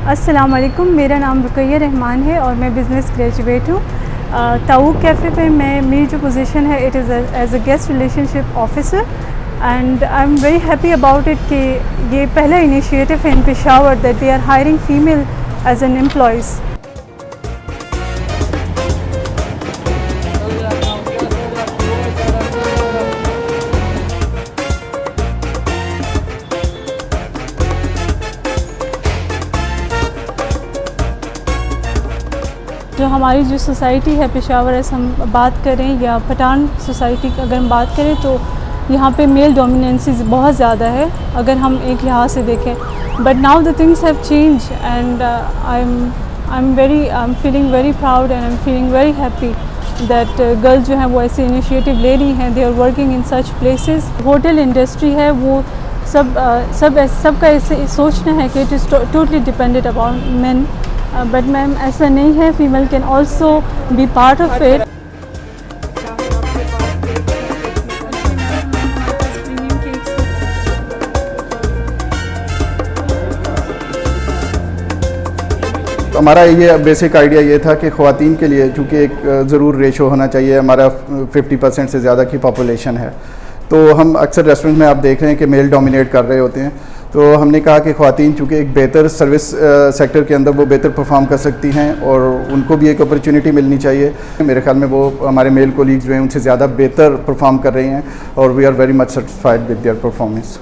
अस्सलाम वालेकुम, मेरा नाम रुकैया रहमान है और मैं बिज़नेस ग्रेजुएट हूँ। ताऊक कैफ़े पे मेरी जो पोजीशन है it is as a guest relationship officer and I am very happy about it कि ये पहला इनिशिएटिव है in Peshawar that they are hiring female as an employees. जो हमारी जो सोसाइटी है पेशावर ऐसे हम बात करें या पठान सोसाइटी की अगर हम बात करें तो यहाँ पे मेल डोमिनेंसीज बहुत ज़्यादा है अगर हम एक लिहाज से देखें। But now the things have change and I am feeling very proud and I am feeling very happy that girls जो हैं वो ऐसे इनिशिएटिव ले रही हैं। They are working in such places. Hotel industry है वो सबका ऐसे सोचना है कि it is totally dependent upon men, but ma'am ऐसा नहीं है, female can also be part of it. हमारा ये बेसिक आइडिया ये था कि ख़वातीन के लिए चूँकि एक ज़रूर रेशो होना चाहिए, हमारा 50% से ज़्यादा की पॉपुलेशन है, तो हम अक्सर रेस्टोरेंट में आप देख रहे हैं कि मेल डोमिनेट कर रहे होते हैं। तो हमने कहा कि ख़वातीन चूँकि एक बेहतर सर्विस सेक्टर के अंदर वो बेहतर परफॉर्म कर सकती हैं और उनको भी एक अपॉर्चुनिटी मिलनी चाहिए। मेरे ख्याल में वो हमारे मेल कोलीग्स जो हैं उनसे ज़्यादा बेहतर परफॉर्म कर रही हैं और we are very much satisfied with their performance.